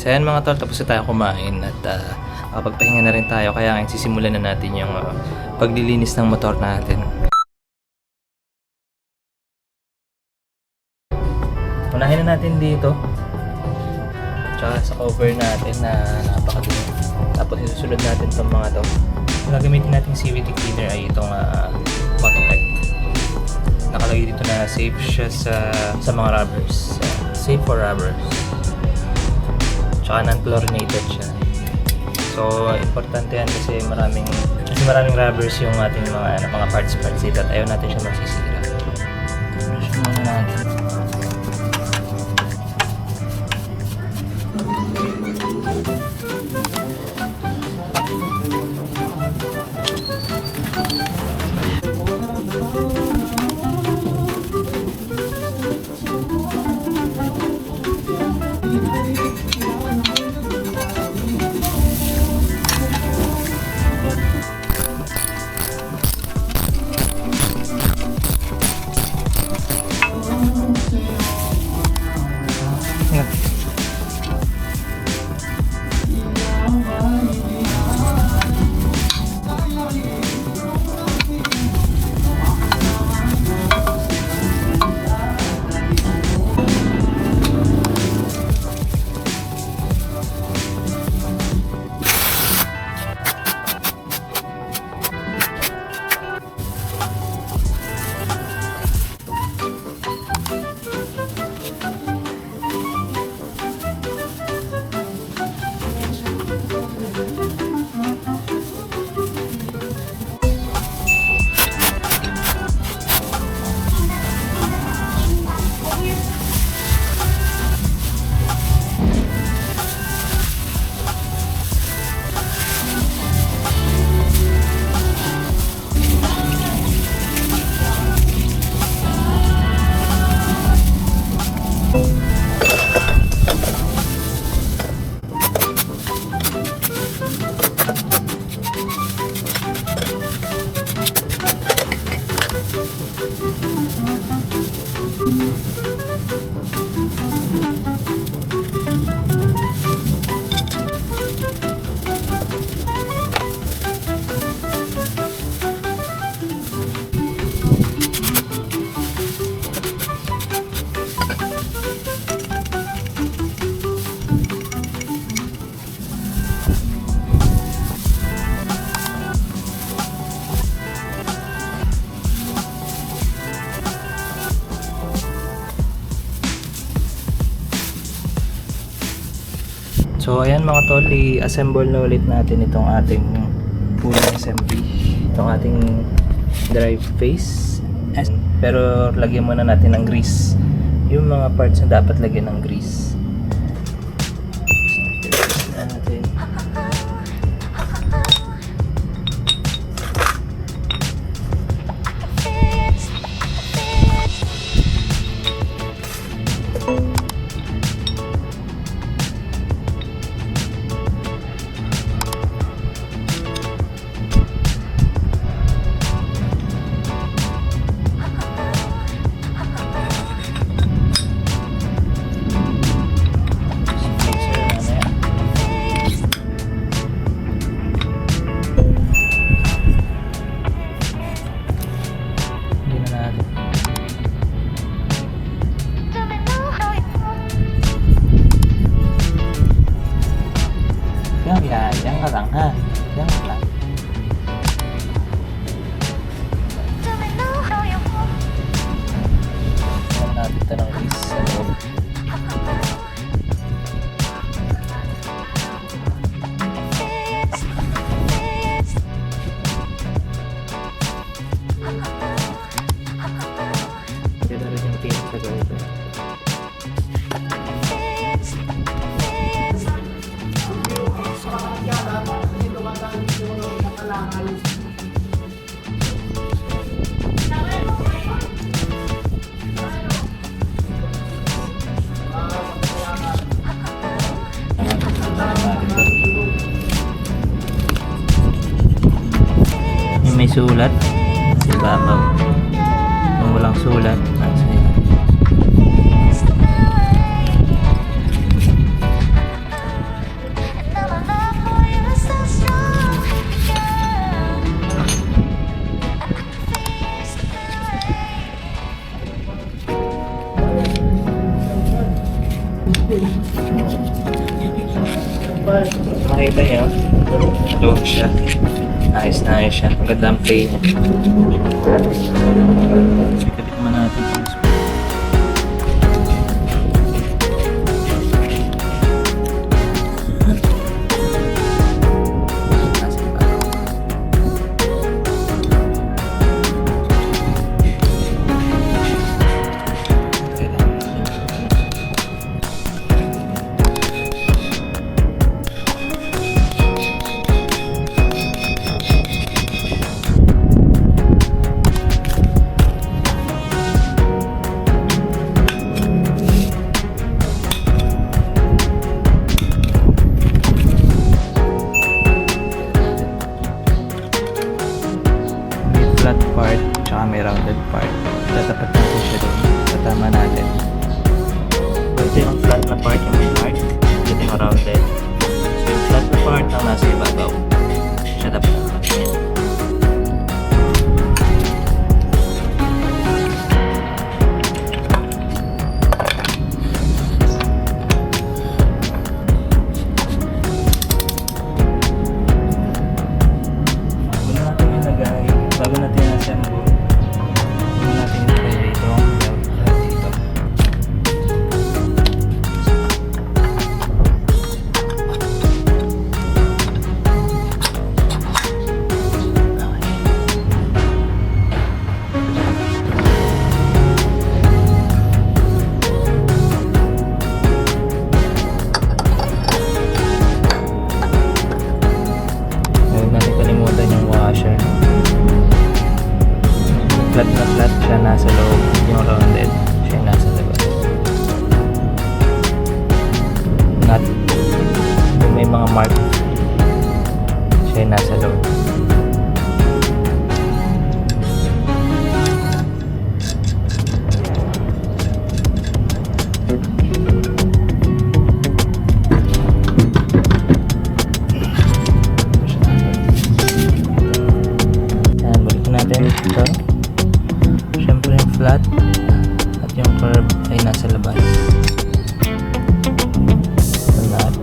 So ayan mga tol, tapos na tayo kumain at pagpahinga na rin tayo. Kaya ngayon sisimulan na natin yung paglilinis ng motor natin. Unahin na natin dito. Tsaka sa cover natin na napakadumi. Tapos isusunod natin itong mga to. Yung gagamitin natin CVT cleaner ay itong Mototek. Nakalagay dito na safe siya sa mga rubbers. Safe for rubbers. Tsaka non-chlorinated siya. So, importante yan kasi maraming rubbers yung ating mga parts dito at ayaw natin siya masisira. Brush muna natin. So ayan mga tol, i-assemble na ulit natin itong ating Pulley assembly, itong ating drive face. Pero lagyan muna natin ng grease, yung mga parts na dapat lagyan ng grease. Natin. Diyan ka lang ha. Diyan ka lang. Diyan natin ito ng grease sa loob. Pwede rin yung paint sa loob. May sulat sa ibabaw. Kung walang sulat, nasa yan. Makita niyo, nalawag siya. Ayos na ayos siya. Maganda ang play niya. Sikapit naman natin ang screw. Flat part tsaka may rounded part. Tatapat natin siya doon. Tatama natin. Ito yung flat na part, yung may part. Ito yung rounded. So yung flat na part ang nasa ibabaw. Siya dapat natin yan. Bago natin i-assemble, bago natin ilagay ito dito. Huwag natin kalimutan yung washer. Flat na flat siya nasa loob, yung rounded siya nasa labas. Not kung may mga mark siya nasa loob. Yan, balikin natin ito. Flat at yung curve ay nasa labas. Lahat.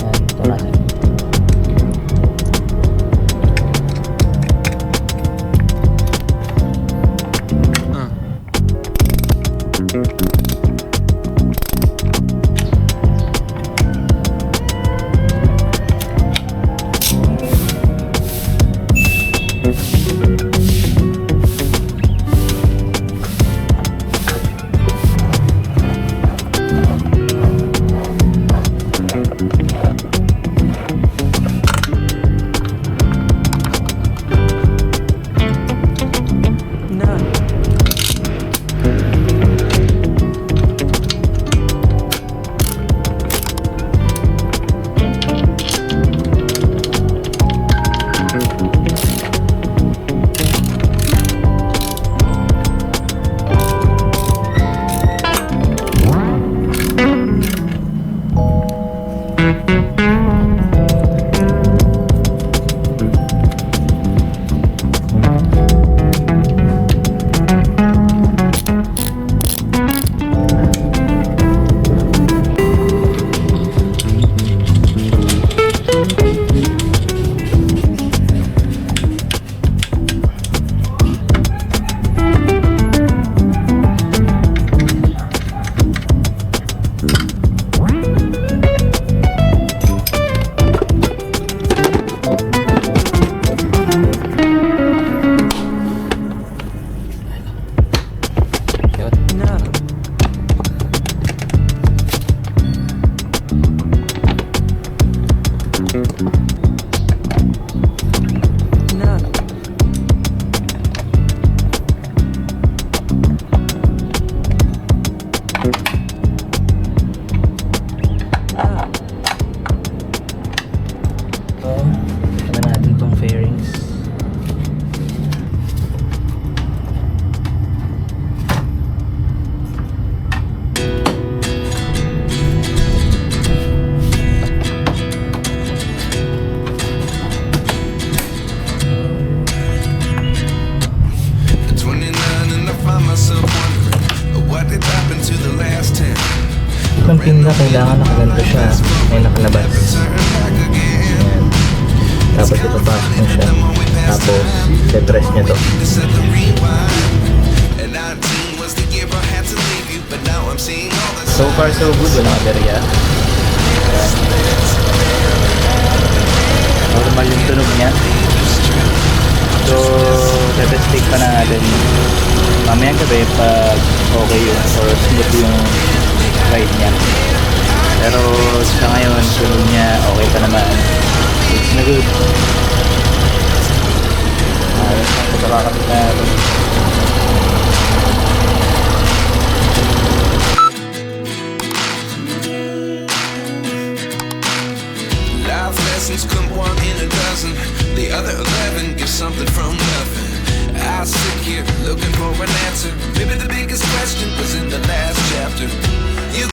Yan, ito natin. Itong pinla kailangan nakaganto siya, may nakalabas. mo siya. Tapos, depress niya to. So far so good, walang aberya. Normal yung tunog niya. So, tetestig pa natin mamayang gabi pag okay yung or smooth yung ride niya. Pero sa ngayon, tunog niya okay pa naman. It's na good. Ayos na ito kakapit natin. Come one in a dozen, the other 11 get something from nothing. I sit here looking for an answer. Maybe